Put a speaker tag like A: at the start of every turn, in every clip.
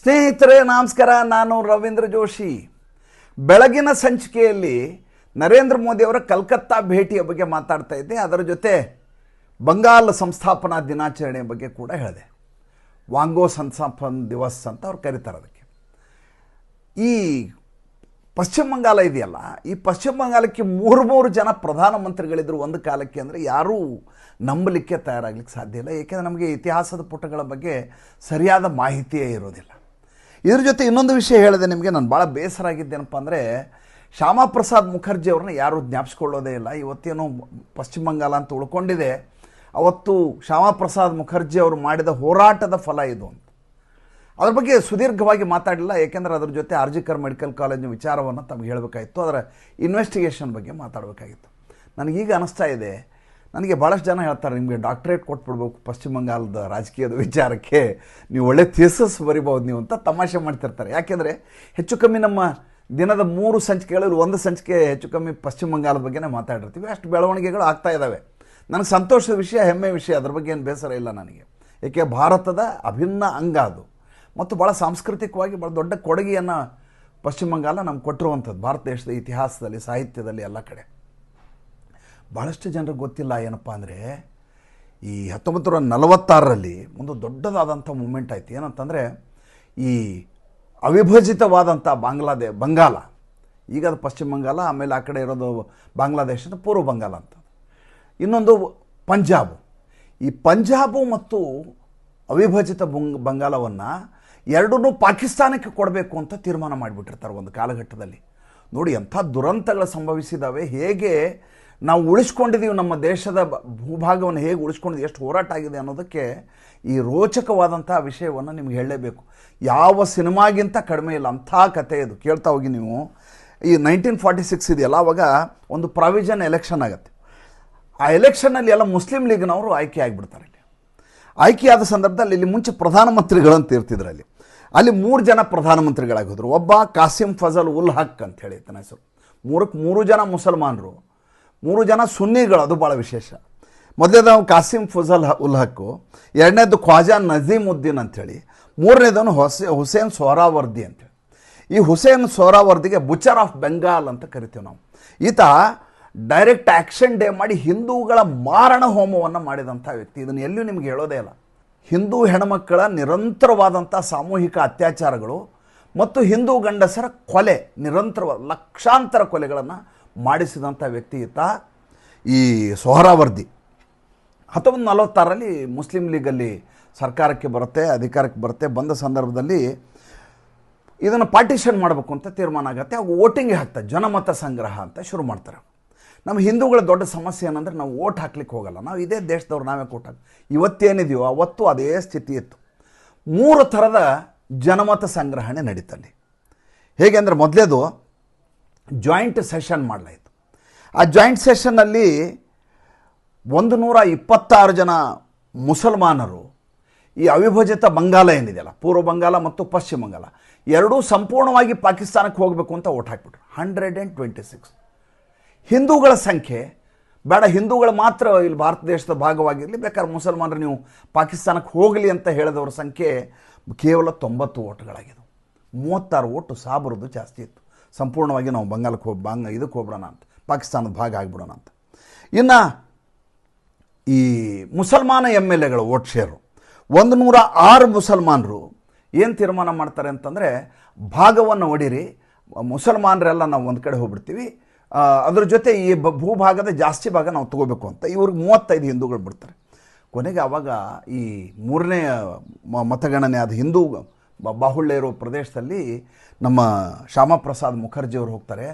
A: ಸ್ನೇಹಿತರೆ ನಮಸ್ಕಾರ, ನಾನು ರವೀಂದ್ರ ಜೋಶಿ. ಬೆಳಗಿನ ಸಂಚಿಕೆಯಲ್ಲಿ ನರೇಂದ್ರ ಮೋದಿಯವರ ಕಲ್ಕತ್ತಾ ಭೇಟಿಯ ಬಗ್ಗೆ ಮಾತಾಡ್ತಾ ಇದ್ದೆ. ಅದರ ಜೊತೆ ಬಂಗಾಲ್ ಸಂಸ್ಥಾಪನಾ ದಿನಾಚರಣೆ ಬಗ್ಗೆ ಕೂಡ ಹೇಳಿದೆ. ವಾಂಗೋ ಸಂಸ್ಥಾಪನಾ ದಿವಸ್ ಅಂತ ಅವ್ರು ಕರೀತಾರೆ ಅದಕ್ಕೆ. ಈ ಪಶ್ಚಿಮ ಬಂಗಾಳ ಇದೆಯಲ್ಲ, ಈ ಪಶ್ಚಿಮ ಬಂಗಾಳಕ್ಕೆ ಮೂರು ಜನ ಪ್ರಧಾನಮಂತ್ರಿಗಳಿದ್ರು ಒಂದು ಕಾಲಕ್ಕೆ. ಅಂದರೆ ಯಾರೂ ನಂಬಲಿಕ್ಕೆ ತಯಾರಾಗಲಿಕ್ಕೆ ಸಾಧ್ಯ ಇಲ್ಲ, ಏಕೆಂದರೆ ನಮಗೆ ಇತಿಹಾಸದ ಪುಟಗಳ ಬಗ್ಗೆ ಸರಿಯಾದ ಮಾಹಿತಿಯೇ ಇರೋದಿಲ್ಲ. ಇದ್ರ ಜೊತೆ ಇನ್ನೊಂದು ವಿಷಯ ಹೇಳಿದೆ ನಿಮಗೆ. ನಾನು ಭಾಳ ಬೇಸರ ಆಗಿದ್ದೇನಪ್ಪ ಅಂದರೆ, ಶ್ಯಾಮಾ ಪ್ರಸಾದ್ ಮುಖರ್ಜಿ ಅವ್ರನ್ನ ಯಾರೂ ಜ್ಞಾಪಿಸ್ಕೊಳ್ಳೋದೇ ಇಲ್ಲ. ಇವತ್ತೇನೋ ಪಶ್ಚಿಮ ಬಂಗಾಳ ಅಂತ ಉಳ್ಕೊಂಡಿದೆ. ಅವತ್ತು ಶ್ಯಾಮಾ ಪ್ರಸಾದ್ ಮುಖರ್ಜಿ ಅವರು ಮಾಡಿದ ಹೋರಾಟದ ಫಲ ಇದು ಅಂತ. ಅದ್ರ ಬಗ್ಗೆ ಸುದೀರ್ಘವಾಗಿ ಮಾತಾಡಲಿಲ್ಲ, ಏಕೆಂದರೆ ಅದ್ರ ಜೊತೆ ಆರ್ಜಿಕರ್ ಮೆಡಿಕಲ್ ಕಾಲೇಜಿನ ವಿಚಾರವನ್ನು ತಮಗೆ ಹೇಳಬೇಕಾಗಿತ್ತು, ಅದರ ಇನ್ವೆಸ್ಟಿಗೇಷನ್ ಬಗ್ಗೆ ಮಾತಾಡಬೇಕಾಗಿತ್ತು. ನನಗೀಗ ಅನಿಸ್ತಾ ಇದೆ, ನನಗೆ ಭಾಳಷ್ಟು ಜನ ಹೇಳ್ತಾರೆ, ನಿಮಗೆ ಡಾಕ್ಟ್ರೇಟ್ ಕೊಟ್ಬಿಡ್ಬೇಕು ಪಶ್ಚಿಮ ಬಂಗಾಳದ ರಾಜಕೀಯದ ವಿಚಾರಕ್ಕೆ, ನೀವು ಒಳ್ಳೆ ಥೀಸಸ್ ಬರಿಬೋದು ನೀವು ಅಂತ ತಮಾಷೆ ಮಾಡ್ತಿರ್ತಾರೆ. ಯಾಕೆಂದರೆ ಹೆಚ್ಚು ಕಮ್ಮಿ ನಮ್ಮ ದಿನದ 3 ಸಂಚಿಕೆಗಳಲ್ಲಿ 1 ಸಂಚಿಕೆ ಹೆಚ್ಚು ಕಮ್ಮಿ ಪಶ್ಚಿಮ ಬಂಗಾಳದ ಬಗ್ಗೆನೇ ಮಾತಾಡಿರ್ತೀವಿ. ಅಷ್ಟು ಬೆಳವಣಿಗೆಗಳು ಆಗ್ತಾ ಇದ್ದಾವೆ. ನನಗೆ ಸಂತೋಷದ ವಿಷಯ, ಹೆಮ್ಮೆ ವಿಷಯ, ಅದ್ರ ಬಗ್ಗೆ ಏನು ಬೇಸರ ಇಲ್ಲ ನನಗೆ. ಏಕೆ ಭಾರತದ ಅಭಿನ್ನ ಅಂಗ ಅದು, ಮತ್ತು ಭಾಳ ಸಾಂಸ್ಕೃತಿಕವಾಗಿ ಭಾಳ ದೊಡ್ಡ ಕೊಡುಗೆಯನ್ನು ಪಶ್ಚಿಮ ಬಂಗಾಳ ನಮ್ಗೆ ಕೊಟ್ಟಿರುವಂಥದ್ದು ಭಾರತ ದೇಶದ ಇತಿಹಾಸದಲ್ಲಿ, ಸಾಹಿತ್ಯದಲ್ಲಿ, ಎಲ್ಲ ಕಡೆ. ಭಾಳಷ್ಟು ಜನರಿಗೆ ಗೊತ್ತಿಲ್ಲ ಏನಪ್ಪ ಅಂದರೆ, ಈ 1946ರಲ್ಲಿ ಒಂದು ದೊಡ್ಡದಾದಂಥ ಮೂಮೆಂಟ್ ಆಯಿತು. ಏನಂತಂದರೆ, ಈ ಅವಿಭಜಿತವಾದಂಥ ಬಂಗಾಳ, ಈಗ ಅದು ಪಶ್ಚಿಮ ಬಂಗಾಳ, ಆಮೇಲೆ ಆ ಕಡೆ ಇರೋದು ಬಾಂಗ್ಲಾದೇಶದ ಪೂರ್ವ ಬಂಗಾಳ ಅಂತ, ಇನ್ನೊಂದು ಪಂಜಾಬು. ಈ ಪಂಜಾಬು ಮತ್ತು ಅವಿಭಜಿತ ಬಂಗಾಳವನ್ನು ಎರಡನ್ನೂ ಪಾಕಿಸ್ತಾನಕ್ಕೆ ಕೊಡಬೇಕು ಅಂತ ತೀರ್ಮಾನ ಮಾಡಿಬಿಟ್ಟಿರ್ತಾರೆ ಒಂದು ಕಾಲಘಟ್ಟದಲ್ಲಿ. ನೋಡಿ ಎಂಥ ದುರಂತಗಳು ಸಂಭವಿಸಿದ್ದಾವೆ, ಹೇಗೆ ನಾವು ಉಳಿಸ್ಕೊಂಡಿದ್ದೀವಿ, ನಮ್ಮ ದೇಶದ ಭೂಭಾಗವನ್ನು ಹೇಗೆ ಉಳಿಸ್ಕೊಂಡಿದ್ದೀವಿ, ಎಷ್ಟು ಹೋರಾಟ ಆಗಿದೆ ಅನ್ನೋದಕ್ಕೆ ಈ ರೋಚಕವಾದಂಥ ವಿಷಯವನ್ನು ನಿಮ್ಗೆ ಹೇಳಲೇಬೇಕು. ಯಾವ ಸಿನಿಮಾಗಿಂತ ಕಡಿಮೆ ಇಲ್ಲ ಅಂಥ ಕಥೆ ಇದು. ಕೇಳ್ತಾ ಹೋಗಿ ನೀವು. ಈ 1946 ಇದೆಯಲ್ಲ, ಅವಾಗ ಒಂದು ಪ್ರಾವಿಷನ್ ಎಲೆಕ್ಷನ್ ಆಗುತ್ತೆ. ಆ ಎಲೆಕ್ಷನ್ನಲ್ಲಿ ಎಲ್ಲ ಮುಸ್ಲಿಂ ಲೀಗ್ನವರು ಆಯ್ಕೆ ಆಗಿಬಿಡ್ತಾರೆ. ಆಯ್ಕೆಯಾದ ಸಂದರ್ಭದಲ್ಲಿ ಇಲ್ಲಿ ಮುಂಚೆ ಪ್ರಧಾನಮಂತ್ರಿಗಳಂತ ಇರ್ತಿದ್ರು. ಅಲ್ಲಿ 3 ಜನ ಪ್ರಧಾನಮಂತ್ರಿಗಳಾಗಿದ್ರು. ಒಬ್ಬ ಕಾಸಿಂ ಫಜಲ್ ಉಲ್ ಹಕ್ ಅಂತ ಹೇಳಿ ತನ್ನ ಹೆಸರು. 3 ಜನ ಮುಸಲ್ಮಾನರು, 3 ಜನ ಸುನ್ನಿಗಳು. ಅದು ಭಾಳ ವಿಶೇಷ. ಮೊದಲೇದವ ಕಾಸಿಂ ಫಜಲ್ ಉಲ್ ಹಕ್ಕು, ಎರಡನೇದು ಖ್ವಾಜಾ ನಜೀಮುದ್ದೀನ್ ಅಂಥೇಳಿ, ಮೂರನೇದವನು ಹುಸೇನ್ ಸೊಹರಾವರ್ದಿ ಅಂತೇಳಿ. ಈ ಹುಸೇನ್ ಸೊಹರಾವರ್ದಿಗೆ ಬುಚರ್ ಆಫ್ ಬೆಂಗಾಲ್ ಅಂತ ಕರಿತೀವಿ ನಾವು. ಈತ ಡೈರೆಕ್ಟ್ ಆ್ಯಕ್ಷನ್ ಡೇ ಮಾಡಿ ಹಿಂದೂಗಳ ಮಾರಣ ಹೋಮವನ್ನು ಮಾಡಿದಂಥ ವ್ಯಕ್ತಿ. ಇದನ್ನು ಎಲ್ಲಿಯೂ ನಿಮ್ಗೆ ಹೇಳೋದೇ ಇಲ್ಲ. ಹಿಂದೂ ಹೆಣ್ಮಕ್ಕಳ ನಿರಂತರವಾದಂಥ ಸಾಮೂಹಿಕ ಅತ್ಯಾಚಾರಗಳು ಮತ್ತು ಹಿಂದೂ ಗಂಡಸರ ಕೊಲೆ, ನಿರಂತರವಾದ ಲಕ್ಷಾಂತರ ಕೊಲೆಗಳನ್ನು ಮಾಡಿಸಿದಂಥ ವ್ಯಕ್ತಿ ಈತ, ಈ ಸೊಹರಾವರ್ದಿ. 1946ರಲ್ಲಿ ಮುಸ್ಲಿಂ ಲೀಗಲ್ಲಿ ಸರ್ಕಾರಕ್ಕೆ ಬರುತ್ತೆ, ಅಧಿಕಾರಕ್ಕೆ ಬರುತ್ತೆ. ಬಂದ ಸಂದರ್ಭದಲ್ಲಿ ಇದನ್ನು ಪಾರ್ಟಿಷನ್ ಮಾಡಬೇಕು ಅಂತ ತೀರ್ಮಾನ ಆಗುತ್ತೆ. ಅವು ವೋಟಿಂಗ್ಗೆ ಹಾಕ್ತಾರೆ, ಜನಮತ ಸಂಗ್ರಹ ಅಂತ ಶುರು ಮಾಡ್ತಾರೆ. ನಮ್ಮ ಹಿಂದೂಗಳ ದೊಡ್ಡ ಸಮಸ್ಯೆ ಏನಂದರೆ, ನಾವು ಓಟ್ ಹಾಕ್ಲಿಕ್ಕೆ ಹೋಗಲ್ಲ. ನಾವು ಇದೇ ದೇಶದವ್ರು, ನಾವೇ ಓಟ್ ಹಾಕಿ. ಇವತ್ತೇನಿದೆಯೋ ಅವತ್ತು ಅದೇ ಸ್ಥಿತಿ ಇತ್ತು. 3 ಥರದ ಜನಮತ ಸಂಗ್ರಹಣೆ ನಡೀತಲ್ಲಿ. ಹೇಗೆ ಅಂದರೆ, ಮೊದಲೇದು ಜಾಯಿಂಟ್ ಸೆಷನ್ ಮಾಡಲಾಯಿತು. ಆ ಜಾಯಿಂಟ್ ಸೆಷನ್ನಲ್ಲಿ 126 ಜನ ಮುಸಲ್ಮಾನರು ಈ ಅವಿಭಜಿತ ಬಂಗಾಳ ಏನಿದೆಯಲ್ಲ, ಪೂರ್ವ ಬಂಗಾಳ ಮತ್ತು ಪಶ್ಚಿಮ ಬಂಗಾಳ ಎರಡೂ ಸಂಪೂರ್ಣವಾಗಿ ಪಾಕಿಸ್ತಾನಕ್ಕೆ ಹೋಗಬೇಕು ಅಂತ ಓಟ್ ಹಾಕಿಬಿಟ್ರು. 126. ಹಿಂದೂಗಳ ಸಂಖ್ಯೆ ಬೇಡ, ಹಿಂದೂಗಳು ಮಾತ್ರ ಇಲ್ಲಿ ಭಾರತ ದೇಶದ ಭಾಗವಾಗಿರಲಿ, ಬೇಕಾದ್ರೆ ಮುಸಲ್ಮಾನರು ನೀವು ಪಾಕಿಸ್ತಾನಕ್ಕೆ ಹೋಗಲಿ ಅಂತ ಹೇಳಿದವ್ರ ಸಂಖ್ಯೆ ಕೇವಲ 90 ಓಟ್ಗಳಾಗಿದ್ದವು. 36 ಓಟು ಸಾಬರದು ಜಾಸ್ತಿ ಇತ್ತು. ಸಂಪೂರ್ಣವಾಗಿ ನಾವು ಬಂಗಾಳಕ್ಕೆ ಇದಕ್ಕೆ ಹೋಗ್ಬಿಡೋಣ ಅಂತ, ಪಾಕಿಸ್ತಾನದ ಭಾಗ ಆಗಿಬಿಡೋಣ ಅಂತ. ಇನ್ನು ಈ ಮುಸಲ್ಮಾನ MLAಗಳು ಓಟ್ ಶೇರು 106 ಮುಸಲ್ಮಾನರು ಏನು ತೀರ್ಮಾನ ಮಾಡ್ತಾರೆ ಅಂತಂದರೆ, ಭಾಗವನ್ನು ಒಡಿರಿ, ಮುಸಲ್ಮಾನರೆಲ್ಲ ನಾವು ಒಂದು ಕಡೆ ಹೋಗ್ಬಿಡ್ತೀವಿ, ಅದ್ರ ಜೊತೆ ಈ ಭೂಭಾಗದ ಜಾಸ್ತಿ ಭಾಗ ನಾವು ತೊಗೋಬೇಕು ಅಂತ. ಇವ್ರಿಗೆ 35 ಹಿಂದೂಗಳು ಬಿಡ್ತಾರೆ. ಕೊನೆಗೆ ಆವಾಗ ಈ 3ನೇ ಮತಗಣನೆ ಆದ ಹಿಂದೂ ಬಾಹುಳ್ಯ ಇರೋ ಪ್ರದೇಶದಲ್ಲಿ ನಮ್ಮ ಶ್ಯಾಮಾ ಪ್ರಸಾದ್ ಮುಖರ್ಜಿಯವರು ಹೋಗ್ತಾರೆ.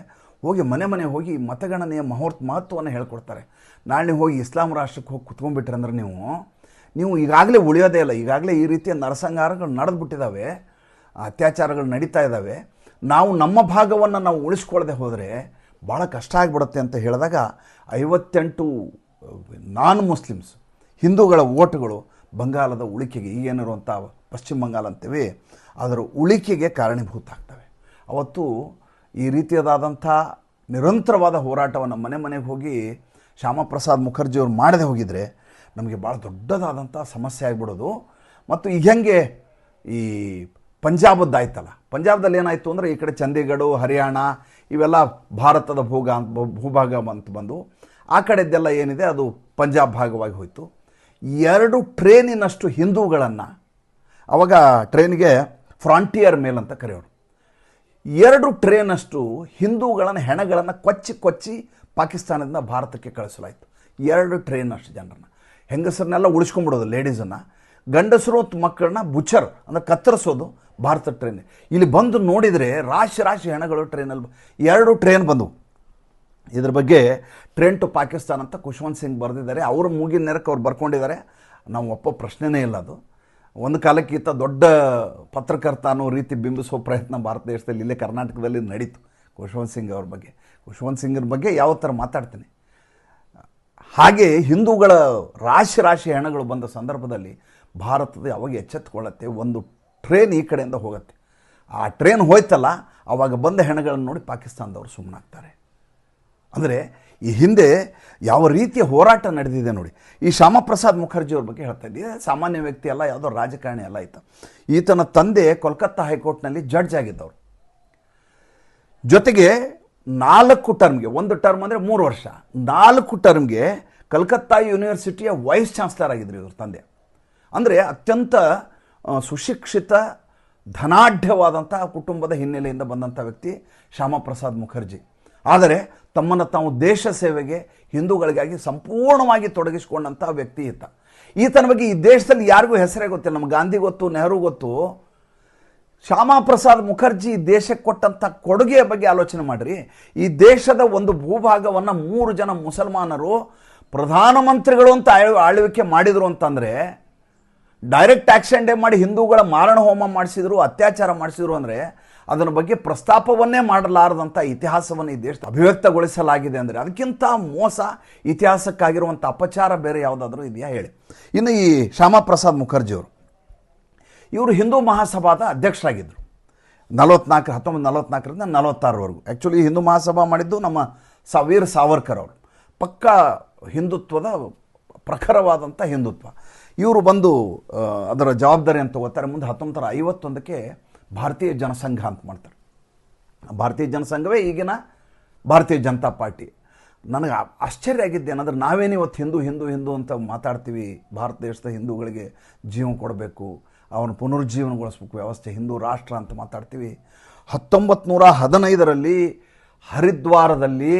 A: ಹೋಗಿ ಮನೆ ಹೋಗಿ ಮತಗಣನೆಯ ಮಹತ್ವವನ್ನು ಹೇಳ್ಕೊಡ್ತಾರೆ. ನಾಳೆ ಹೋಗಿ ಇಸ್ಲಾಂ ರಾಷ್ಟ್ರಕ್ಕೆ ಹೋಗಿ ಕುತ್ಕೊಂಡ್ಬಿಟ್ರೆ ಅಂದ್ರೆ ನೀವು ಈಗಾಗಲೇ ಉಳಿಯೋದೇ ಇಲ್ಲ. ಈಗಾಗಲೇ ಈ ರೀತಿಯ ನರಸಂಹಾರಗಳು ನಡೆದ್ಬಿಟ್ಟಿದ್ದಾವೆ, ಅತ್ಯಾಚಾರಗಳು ನಡೀತಾ ಇದ್ದಾವೆ. ನಾವು ನಮ್ಮ ಭಾಗವನ್ನು ನಾವು ಉಳಿಸ್ಕೊಳ್ಳದೆ ಹೋದರೆ ಭಾಳ ಕಷ್ಟ ಆಗಿಬಿಡುತ್ತೆ ಅಂತ ಹೇಳಿದಾಗ 58 ನಾನ್ ಮುಸ್ಲಿಮ್ಸ್ ಹಿಂದೂಗಳ ಓಟುಗಳು ಬಂಗಾಳದ ಉಳಿಕೆಗೆ, ಈಗೇನಿರುವಂಥ ಪಶ್ಚಿಮ ಬಂಗಾಳ ಅಂತೀವಿ, ಅದರ ಉಳಿಕೆಗೆ ಕಾರಣೀಭೂತ ಆಗ್ತವೆ. ಅವತ್ತು ಈ ರೀತಿಯಾದಂಥ ನಿರಂತರವಾದ ಹೋರಾಟವನ್ನು ಮನೆಗೆ ಹೋಗಿ ಶ್ಯಾಮಾ ಪ್ರಸಾದ್ ಮುಖರ್ಜಿಯವರು ಮಾಡದೆ ಹೋಗಿದರೆ ನಮಗೆ ಭಾಳ ದೊಡ್ಡದಾದಂಥ ಸಮಸ್ಯೆ ಆಗಿಬಿಡೋದು. ಮತ್ತು ಈಗ ಹೆಂಗೆ ಈ ಪಂಜಾಬದ್ದಾಯ್ತಲ್ಲ, ಪಂಜಾಬ್ದಲ್ಲಿ ಏನಾಯಿತು ಅಂದರೆ ಈ ಕಡೆ ಚಂಡೀಗಢ, ಹರಿಯಾಣ ಇವೆಲ್ಲ ಭಾರತದ ಭೂಭಾಗ ಅಂತ ಬಂದು ಆ ಕಡೆದ್ದೆಲ್ಲ ಏನಿದೆ ಅದು ಪಂಜಾಬ್ ಭಾಗವಾಗಿ ಹೋಯಿತು. 2 ಟ್ರೇನಿನಷ್ಟು ಹಿಂದೂಗಳನ್ನು, ಅವಾಗ ಟ್ರೈನ್ಗೆ ಫ್ರಾಂಟಿಯರ್ ಮೇಲ್ ಅಂತ ಕರೆಯೋರು, 2 ಟ್ರೇನಷ್ಟು ಹಿಂದೂಗಳನ್ನು ಹೆಣಗಳನ್ನು ಕೊಚ್ಚಿ ಪಾಕಿಸ್ತಾನದಿಂದ ಭಾರತಕ್ಕೆ ಕಳಿಸಲಾಯಿತು. 2 ಟ್ರೇನಷ್ಟು ಜನರನ್ನು, ಹೆಂಗಸರನ್ನೆಲ್ಲ ಉಳಿಸ್ಕೊಂಡ್ಬಿಡೋದು, ಲೇಡೀಸನ್ನು, ಗಂಡಸರು ಮಕ್ಕಳನ್ನ ಬುಚರ್ ಅಂದರೆ ಕತ್ತರಿಸೋದು ಭಾರತ ಟ್ರೈನ್. ಇಲ್ಲಿ ಬಂದು ನೋಡಿದರೆ ರಾಶಿ ಹೆಣಗಳು ಟ್ರೈನಲ್ಲಿ 2 ಟ್ರೈನ್ ಬಂದವು. ಇದ್ರ ಬಗ್ಗೆ ಟ್ರೈನ್ ಟು ಪಾಕಿಸ್ತಾನ್ ಅಂತ ಖುಷ್ವಂತ್ ಸಿಂಗ್ ಬರೆದಿದ್ದಾರೆ. ಅವರು ಮೂಗಿನ ನೆರಕ್ಕೆ ಅವ್ರು ಬರ್ಕೊಂಡಿದ್ದಾರೆ, ನಾವು ಒಪ್ಪೋ ಪ್ರಶ್ನೆನೇ ಇಲ್ಲ. ಅದು ಒಂದು ಕಾಲಕ್ಕೆ ಈತ ದೊಡ್ಡ ಪತ್ರಕರ್ತ ಅನ್ನೋ ರೀತಿ ಬಿಂಬಿಸೋ ಪ್ರಯತ್ನ ಭಾರತ ದೇಶದಲ್ಲಿ ಇಲ್ಲೇ ಕರ್ನಾಟಕದಲ್ಲಿ ನಡೀತು ಖುಷ್ವಂತ್ ಸಿಂಗ್ ಅವ್ರ ಬಗ್ಗೆ. ಖುಷ್ವಂತ್ ಸಿಂಗ್ರ ಬಗ್ಗೆ ಯಾವ ಥರ ಮಾತಾಡ್ತೀನಿ. ಹಾಗೆ ಹಿಂದೂಗಳ ರಾಶಿ ಹೆಣಗಳು ಬಂದ ಸಂದರ್ಭದಲ್ಲಿ ಭಾರತದ ಯಾವಾಗ ಎಚ್ಚೆತ್ತುಕೊಳ್ಳುತ್ತೆ, ಒಂದು ಟ್ರೈನ್ ಈ ಕಡೆಯಿಂದ ಹೋಗುತ್ತೆ. ಆ ಟ್ರೈನ್ ಹೋಯ್ತಲ್ಲ, ಆವಾಗ ಬಂದ ಹೆಣಗಳನ್ನು ನೋಡಿ ಪಾಕಿಸ್ತಾನದವರು ಸುಮ್ಮನಾಗ್ತಾರೆ. ಅಂದರೆ ಈ ಹಿಂದೆ ಯಾವ ರೀತಿಯ ಹೋರಾಟ ನಡೆದಿದೆ ನೋಡಿ. ಈ ಶ್ಯಾಮಾ ಪ್ರಸಾದ್ ಮುಖರ್ಜಿ ಅವ್ರ ಬಗ್ಗೆ ಹೇಳ್ತಾ ಇದ್ದೀವಿ. ಸಾಮಾನ್ಯ ವ್ಯಕ್ತಿ ಅಲ್ಲ, ಯಾವುದೋ ರಾಜಕಾರಣಿ ಅಲ್ಲ ಈತ. ಈತನ ತಂದೆ ಕೋಲ್ಕತ್ತಾ ಹೈಕೋರ್ಟ್ನಲ್ಲಿ ಜಡ್ಜ್ ಆಗಿದ್ದವರು. ಜೊತೆಗೆ 4 ಟರ್ಮ್ಗೆ, 1 ಟರ್ಮ್ ಅಂದರೆ 3 ವರ್ಷ, 4 ಟರ್ಮ್ಗೆ ಕಲ್ಕತ್ತಾ ಯೂನಿವರ್ಸಿಟಿಯ ವೈಸ್ ಚಾನ್ಸಲರ್ ಆಗಿದ್ರು ಇವ್ರ ತಂದೆ. ಅಂದರೆ ಅತ್ಯಂತ ಸುಶಿಕ್ಷಿತ ಧನಾಢ್ಯವಾದಂಥ ಕುಟುಂಬದ ಹಿನ್ನೆಲೆಯಿಂದ ಬಂದಂಥ ವ್ಯಕ್ತಿ ಶ್ಯಾಮಾ ಪ್ರಸಾದ್ ಮುಖರ್ಜಿ. ಆದರೆ ತಮ್ಮನ್ನು ತಾವು ದೇಶ ಸೇವೆಗೆ, ಹಿಂದೂಗಳಿಗಾಗಿ ಸಂಪೂರ್ಣವಾಗಿ ತೊಡಗಿಸಿಕೊಂಡಂಥ ವ್ಯಕ್ತಿ ಈತನ ಬಗ್ಗೆ ಈ ದೇಶದಲ್ಲಿ ಯಾರಿಗೂ ಹೆಸರೇ ಗೊತ್ತಿಲ್ಲ. ನಮ್ಮ ಗಾಂಧಿ ಗೊತ್ತು, ನೆಹರು ಗೊತ್ತು. ಶ್ಯಾಮಾ ಪ್ರಸಾದ್ ಮುಖರ್ಜಿ ದೇಶಕ್ಕೆ ಕೊಟ್ಟಂಥ ಕೊಡುಗೆಯ ಬಗ್ಗೆ ಆಲೋಚನೆ ಮಾಡಿರಿ. ಈ ದೇಶದ ಒಂದು ಭೂಭಾಗವನ್ನು 3 ಜನ ಮುಸಲ್ಮಾನರು ಪ್ರಧಾನಮಂತ್ರಿಗಳು ಅಂತ ಆಳ್ವಿಕೆ ಮಾಡಿದರು ಅಂತಂದರೆ, ಡೈರೆಕ್ಟ್ ಆಕ್ಷನ್ ಡೇ ಮಾಡಿ ಹಿಂದೂಗಳ ಮಾರಣ ಹೋಮ ಮಾಡಿಸಿದ್ರು, ಅತ್ಯಾಚಾರ ಮಾಡಿಸಿದ್ರು ಅಂದರೆ ಅದರ ಬಗ್ಗೆ ಪ್ರಸ್ತಾಪವನ್ನೇ ಮಾಡಲಾರದಂಥ ಇತಿಹಾಸವನ್ನು ಈ ದೇಶ ಅಭಿವ್ಯಕ್ತಗೊಳಿಸಲಾಗಿದೆ. ಅಂದರೆ ಅದಕ್ಕಿಂತ ಮೋಸ ಇತಿಹಾಸಕ್ಕಾಗಿರುವಂಥ ಅಪಚಾರ ಬೇರೆ ಯಾವುದಾದ್ರೂ ಇದೆಯಾ ಹೇಳಿ. ಇನ್ನು ಈ ಶ್ಯಾಮಾ ಪ್ರಸಾದ್ ಮುಖರ್ಜಿಯವರು, ಇವರು ಹಿಂದೂ ಮಹಾಸಭಾದ ಅಧ್ಯಕ್ಷರಾಗಿದ್ದರು 1944ರಿಂದ 46ವರೆಗೂ. ಆ್ಯಕ್ಚುಲಿ ಹಿಂದೂ ಮಹಾಸಭಾ ಮಾಡಿದ್ದು ನಮ್ಮ ವೀರ್ ಸಾವರ್ಕರ್ ಅವರು. ಪಕ್ಕಾ ಹಿಂದುತ್ವದ ಪ್ರಖರವಾದಂಥ ಹಿಂದುತ್ವ. ಇವರು ಬಂದು ಅದರ ಜವಾಬ್ದಾರಿಯನ್ನು ತಗೋತಾರೆ. ಮುಂದೆ 1951ಕ್ಕೆ ಭಾರತೀಯ ಜನಸಂಘ ಅಂತ ಮಾಡ್ತಾರೆ. ಭಾರತೀಯ ಜನಸಂಘವೇ ಈಗಿನ ಭಾರತೀಯ ಜನತಾ ಪಾರ್ಟಿ. ನನಗೆ ಆಶ್ಚರ್ಯ ಆಗಿದ್ದೆ ಏನಂದ್ರೆ, ನಾವೇನು ಇವತ್ತು ಹಿಂದೂ ಅಂತ ಮಾತಾಡ್ತೀವಿ. ಭಾರತ ದೇಶದ ಹಿಂದೂಗಳಿಗೆ ಜೀವ ಕೊಡಬೇಕು, ಅವನು ಪುನರುಜ್ಜೀವನಗೊಳಿಸ್ಬೇಕು, ವ್ಯವಸ್ಥೆ ಹಿಂದೂ ರಾಷ್ಟ್ರ ಅಂತ ಮಾತಾಡ್ತೀವಿ. 1915ರಲ್ಲಿ ಹರಿದ್ವಾರದಲ್ಲಿ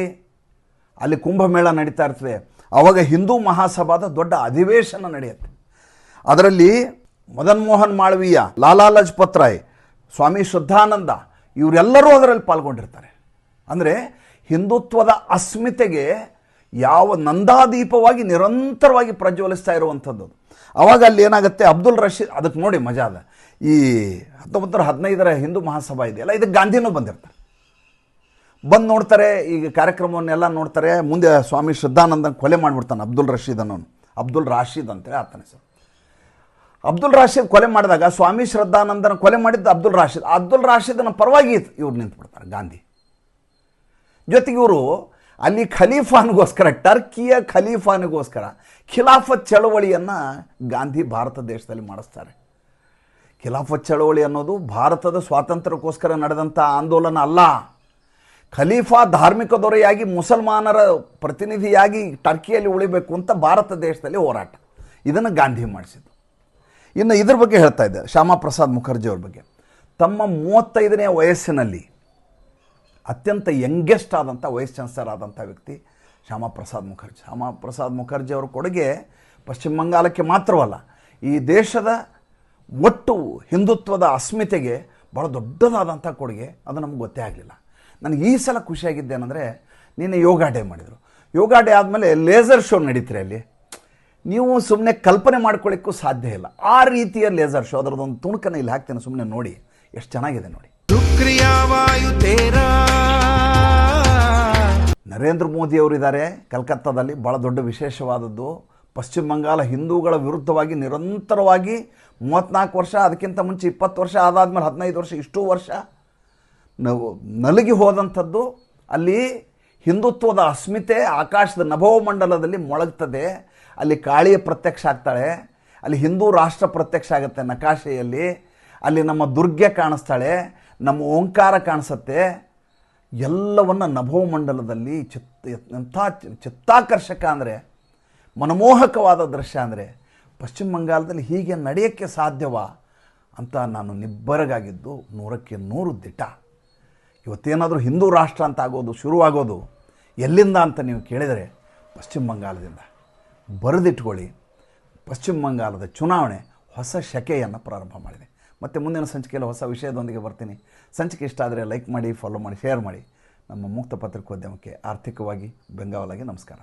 A: ಅಲ್ಲಿ ಕುಂಭಮೇಳ ನಡೀತಾ ಇರ್ತದೆ. ಆವಾಗ ಹಿಂದೂ ಮಹಾಸಭಾದ ದೊಡ್ಡ ಅಧಿವೇಶನ ನಡೆಯುತ್ತೆ. ಅದರಲ್ಲಿ ಮದನ್ ಮೋಹನ್ ಮಾಳವೀಯ, ಲಾಲಾ ಲಜಪತ್ ರಾಯ್, ಸ್ವಾಮಿ ಶ್ರದ್ಧಾನಂದ ಇವರೆಲ್ಲರೂ ಅದರಲ್ಲಿ ಪಾಲ್ಗೊಂಡಿರ್ತಾರೆ. ಅಂದರೆ ಹಿಂದುತ್ವದ ಅಸ್ಮಿತೆಗೆ ಯಾವ ನಂದಾದೀಪವಾಗಿ ನಿರಂತರವಾಗಿ ಪ್ರಜ್ವಲಿಸ್ತಾ ಇರುವಂಥದ್ದು. ಆವಾಗ ಅಲ್ಲಿ ಏನಾಗುತ್ತೆ, ಅಬ್ದುಲ್ ರಶೀದ್, ಅದಕ್ಕೆ ನೋಡಿ ಮಜಾ ಅದ, ಈ 1915ರ ಹಿಂದೂ ಮಹಾಸಭಾ ಇದೆಯಲ್ಲ, ಇದಕ್ಕೆ ಗಾಂಧಿನೂ ಬಂದಿರ್ತಾರೆ. ಬಂದು ನೋಡ್ತಾರೆ, ಈಗ ಕಾರ್ಯಕ್ರಮವನ್ನೆಲ್ಲ ನೋಡ್ತಾರೆ. ಮುಂದೆ ಸ್ವಾಮಿ ಶ್ರದ್ಧಾನಂದನ ಕೊಲೆ ಮಾಡಿಬಿಡ್ತಾನೆ ಅಬ್ದುಲ್ ರಶೀದ್ ಅನ್ನೋನು. ಅಬ್ದುಲ್ ರಾಶೀದ್ ಅಂತೇಳಿ ಆತನ ಹೆಸರು. ಅಬ್ದುಲ್ ರಾಶೀದ್ ಕೊಲೆ ಮಾಡಿದಾಗ ಸ್ವಾಮಿ ಶ್ರದ್ಧಾನಂದನ ಕೊಲೆ ಮಾಡಿದ್ದು ಅಬ್ದುಲ್ ರಾಶೀದನ ಪರವಾಗಿ ಇವ್ರು ನಿಂತುಬಿಡ್ತಾರೆ ಗಾಂಧಿ. ಜೊತೆಗೆ ಇವರು ಅಲ್ಲಿ ಖಲೀಫಾನಿಗೋಸ್ಕರ, ಟರ್ಕಿಯ ಖಲೀಫಾನಿಗೋಸ್ಕರ ಖಿಲಾಫತ್ ಚಳವಳಿಯನ್ನು ಗಾಂಧಿ ಭಾರತ ದೇಶದಲ್ಲಿ ಮಾಡಿಸ್ತಾರೆ. ಖಿಲಾಫತ್ ಚಳವಳಿ ಅನ್ನೋದು ಭಾರತದ ಸ್ವಾತಂತ್ರ್ಯಕ್ಕೋಸ್ಕರ ನಡೆದಂಥ ಆಂದೋಲನ ಅಲ್ಲ. ಖಲೀಫಾ ಧಾರ್ಮಿಕ ದೊರೆಯಾಗಿ ಮುಸಲ್ಮಾನರ ಪ್ರತಿನಿಧಿಯಾಗಿ ಟರ್ಕಿಯಲ್ಲಿ ಉಳಿಬೇಕು ಅಂತ ಭಾರತ ದೇಶದಲ್ಲಿ ಹೋರಾಟ. ಇದನ್ನು ಗಾಂಧಿ ಮಾಡಿಸಿದ್ದು. ಇನ್ನು ಇದ್ರ ಬಗ್ಗೆ ಹೇಳ್ತಾ ಇದ್ದೆ, ಶ್ಯಾಮಾ ಪ್ರಸಾದ್ ಮುಖರ್ಜಿ ಅವ್ರ ಬಗ್ಗೆ. ತಮ್ಮ 35ನೇ ವಯಸ್ಸಿನಲ್ಲಿ ಅತ್ಯಂತ ಯಂಗೆಸ್ಟ್ ಆದಂಥ ವೈಸ್ ಚಾನ್ಸಲರ್ ಆದಂಥ ವ್ಯಕ್ತಿ ಶ್ಯಾಮಾ ಪ್ರಸಾದ್ ಮುಖರ್ಜಿ. ಶ್ಯಾಮಾ ಪ್ರಸಾದ್ ಮುಖರ್ಜಿ ಅವರ ಕೊಡುಗೆ ಪಶ್ಚಿಮ ಬಂಗಾಳಕ್ಕೆ ಮಾತ್ರವಲ್ಲ, ಈ ದೇಶದ ಒಟ್ಟು ಹಿಂದುತ್ವದ ಅಸ್ಮಿತೆಗೆ ಭಾಳ ದೊಡ್ಡದಾದಂಥ ಕೊಡುಗೆ. ಅದು ನಮ್ಗೆ ಗೊತ್ತೇ ಆಗಲಿಲ್ಲ. ನನಗೆ ಈ ಸಲ ಖುಷಿಯಾಗಿದ್ದೇನೆಂದರೆ, ನಿನ್ನೆ ಯೋಗ ಡೇ ಮಾಡಿದರು. ಯೋಗ ಡೇ ಆದಮೇಲೆ ಲೇಸರ್ ಶೋ ನಡೀತಾರೆ ಅಲ್ಲಿ. ನೀವು ಸುಮ್ಮನೆ ಕಲ್ಪನೆ ಮಾಡ್ಕೊಳ್ಳಿಕ್ಕೂ ಸಾಧ್ಯ ಇಲ್ಲ ಆ ರೀತಿಯ ಲೇಸರ್ ಶೋ. ಅದರದೊಂದು ತುಣುಕನ್ನು ಇಲ್ಲಿ ಹಾಕ್ತೇನೆ, ಸುಮ್ಮನೆ ನೋಡಿ, ಎಷ್ಟು ಚೆನ್ನಾಗಿದೆ ನೋಡಿ. ನರೇಂದ್ರ ಮೋದಿ ಅವರಿದ್ದಾರೆ ಕಲ್ಕತ್ತಾದಲ್ಲಿ. ಭಾಳ ದೊಡ್ಡ ವಿಶೇಷವಾದದ್ದು, ಪಶ್ಚಿಮ ಬಂಗಾಳ ಹಿಂದೂಗಳ ವಿರುದ್ಧವಾಗಿ ನಿರಂತರವಾಗಿ 34 ವರ್ಷ, ಅದಕ್ಕಿಂತ ಮುಂಚೆ 20 ವರ್ಷ, ಅದಾದಮೇಲೆ 15 ವರ್ಷ, ಇಷ್ಟೂ ವರ್ಷ ನಲುಗಿ ಹೋದಂಥದ್ದು. ಅಲ್ಲಿ ಹಿಂದುತ್ವದ ಅಸ್ಮಿತೆ ಆಕಾಶದ ನಭೋಮಂಡಲದಲ್ಲಿ ಮೊಳಗ್ತದೆ. ಅಲ್ಲಿ ಕಾಳಿಯ ಪ್ರತ್ಯಕ್ಷ ಆಗ್ತಾಳೆ, ಅಲ್ಲಿ ಹಿಂದೂ ರಾಷ್ಟ್ರ ಪ್ರತ್ಯಕ್ಷ ಆಗುತ್ತೆ ನಕಾಶೆಯಲ್ಲಿ. ಅಲ್ಲಿ ನಮ್ಮ ದುರ್ಗೆ ಕಾಣಿಸ್ತಾಳೆ, ನಮ್ಮ ಓಂಕಾರ ಕಾಣಿಸುತ್ತೆ. ಎಲ್ಲವನ್ನು ನಭೋಮಂಡಲದಲ್ಲಿ ಎಂಥ ಚಿತ್ತಾಕರ್ಷಕ ಅಂದರೆ, ಮನಮೋಹಕವಾದ ದೃಶ್ಯ ಅಂದರೆ ಪಶ್ಚಿಮ ಬಂಗಾಳದಲ್ಲಿ ಹೀಗೆ ನಡೆಯೋಕ್ಕೆ ಸಾಧ್ಯವಾ ಅಂತ ನಾನು ನಿಬ್ಬರಗಾಗಿದ್ದು 100ಕ್ಕೆ 100 ದಿಟ. ಇವತ್ತೇನಾದರೂ ಹಿಂದೂ ರಾಷ್ಟ್ರ ಅಂತ ಆಗೋದು ಶುರುವಾಗೋದು ಎಲ್ಲಿಂದ ಅಂತ ನೀವು ಕೇಳಿದರೆ ಪಶ್ಚಿಮ ಬಂಗಾಳದಿಂದ. ಬರೆದಿಟ್ಕೊಳ್ಳಿ, ಪಶ್ಚಿಮ ಬಂಗಾಳದ ಚುನಾವಣೆ ಹೊಸ ಶಕೆಯನ್ನು ಪ್ರಾರಂಭ ಮಾಡಿದೆ. ಮತ್ತು ಮುಂದಿನ ಸಂಚಿಕೆಯಲ್ಲಿ ಹೊಸ ವಿಷಯದೊಂದಿಗೆ ಬರ್ತೀನಿ. ಸಂಚಿಕೆ ಇಷ್ಟ ಆದರೆ ಲೈಕ್ ಮಾಡಿ, ಫಾಲೋ ಮಾಡಿ, ಶೇರ್ ಮಾಡಿ. ನಮ್ಮ ಮುಕ್ತ ಪತ್ರಿಕೋದ್ಯಮಕ್ಕೆ ಆರ್ಥಿಕವಾಗಿ ಬೆಂಗಾವಲಾಗಿ ನಮಸ್ಕಾರ.